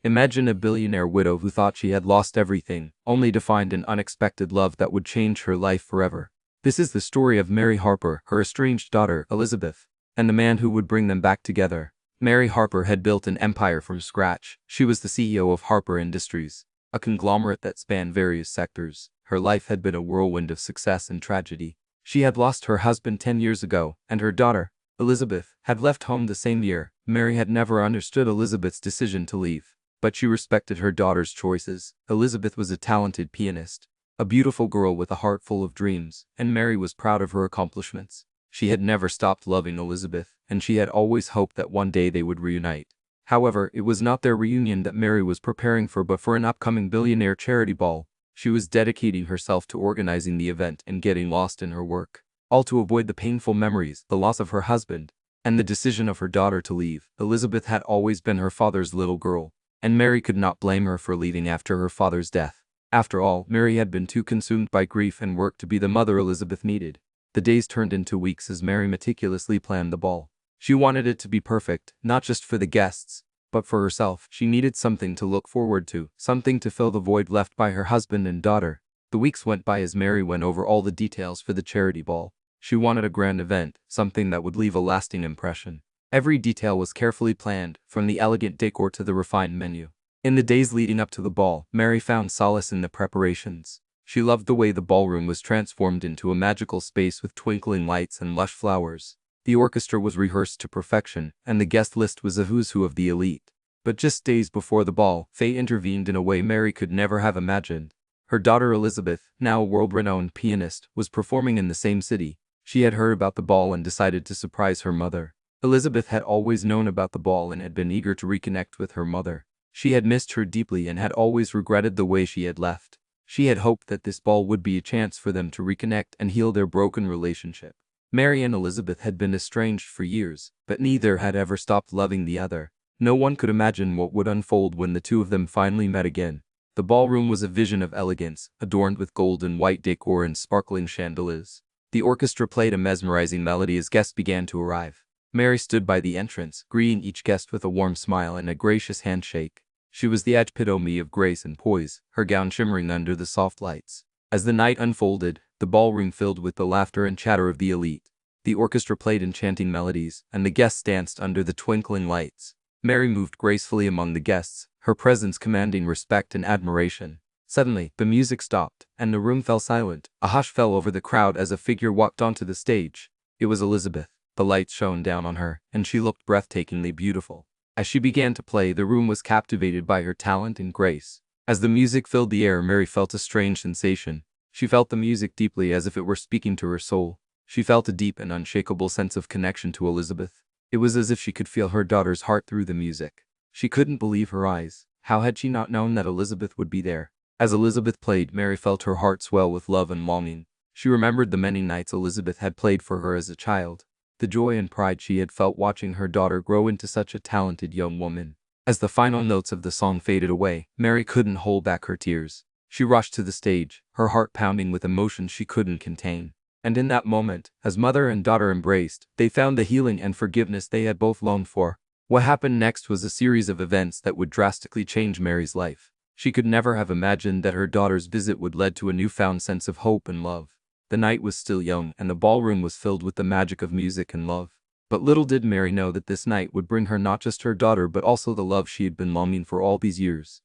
Imagine a billionaire widow who thought she had lost everything, only to find an unexpected love that would change her life forever. This is the story of Mary Harper, her estranged daughter, Elizabeth, and the man who would bring them back together. Mary Harper had built an empire from scratch. She was the CEO of Harper Industries, a conglomerate that spanned various sectors. Her life had been a whirlwind of success and tragedy. She had lost her husband 10 years ago, and her daughter, Elizabeth, had left home the same year. Mary had never understood Elizabeth's decision to leave, but she respected her daughter's choices. Elizabeth was a talented pianist, a beautiful girl with a heart full of dreams, and Mary was proud of her accomplishments. She had never stopped loving Elizabeth, and she had always hoped that one day they would reunite. However, it was not their reunion that Mary was preparing for, but for an upcoming billionaire charity ball. She was dedicating herself to organizing the event and getting lost in her work, all to avoid the painful memories, the loss of her husband, and the decision of her daughter to leave. Elizabeth had always been her father's little girl, and Mary could not blame her for leaving after her father's death. After all, Mary had been too consumed by grief and work to be the mother Elizabeth needed. The days turned into weeks as Mary meticulously planned the ball. She wanted it to be perfect, not just for the guests, but for herself. She needed something to look forward to, something to fill the void left by her husband and daughter. The weeks went by as Mary went over all the details for the charity ball. She wanted a grand event, something that would leave a lasting impression. Every detail was carefully planned, from the elegant decor to the refined menu. In the days leading up to the ball, Mary found solace in the preparations. She loved the way the ballroom was transformed into a magical space with twinkling lights and lush flowers. The orchestra was rehearsed to perfection, and the guest list was a who's who of the elite. But just days before the ball, fate intervened in a way Mary could never have imagined. Her daughter Elizabeth, now a world-renowned pianist, was performing in the same city. She had heard about the ball and decided to surprise her mother. Elizabeth had always known about the ball and had been eager to reconnect with her mother. She had missed her deeply and had always regretted the way she had left. She had hoped that this ball would be a chance for them to reconnect and heal their broken relationship. Mary and Elizabeth had been estranged for years, but neither had ever stopped loving the other. No one could imagine what would unfold when the two of them finally met again. The ballroom was a vision of elegance, adorned with gold and white decor and sparkling chandeliers. The orchestra played a mesmerizing melody as guests began to arrive. Mary stood by the entrance, greeting each guest with a warm smile and a gracious handshake. She was the epitome of grace and poise, her gown shimmering under the soft lights. As the night unfolded, the ballroom filled with the laughter and chatter of the elite. The orchestra played enchanting melodies, and the guests danced under the twinkling lights. Mary moved gracefully among the guests, her presence commanding respect and admiration. Suddenly, the music stopped, and the room fell silent. A hush fell over the crowd as a figure walked onto the stage. It was Elizabeth. The lights shone down on her, and she looked breathtakingly beautiful. As she began to play, the room was captivated by her talent and grace. As the music filled the air, Mary felt a strange sensation. She felt the music deeply, as if it were speaking to her soul. She felt a deep and unshakable sense of connection to Elizabeth. It was as if she could feel her daughter's heart through the music. She couldn't believe her eyes. How had she not known that Elizabeth would be there? As Elizabeth played, Mary felt her heart swell with love and longing. She remembered the many nights Elizabeth had played for her as a child, the joy and pride she had felt watching her daughter grow into such a talented young woman. As the final notes of the song faded away, Mary couldn't hold back her tears. She rushed to the stage, her heart pounding with emotion she couldn't contain. And in that moment, as mother and daughter embraced, they found the healing and forgiveness they had both longed for. What happened next was a series of events that would drastically change Mary's life. She could never have imagined that her daughter's visit would lead to a newfound sense of hope and love. The night was still young, and the ballroom was filled with the magic of music and love. But little did Mary know that this night would bring her not just her daughter but also the love she had been longing for all these years.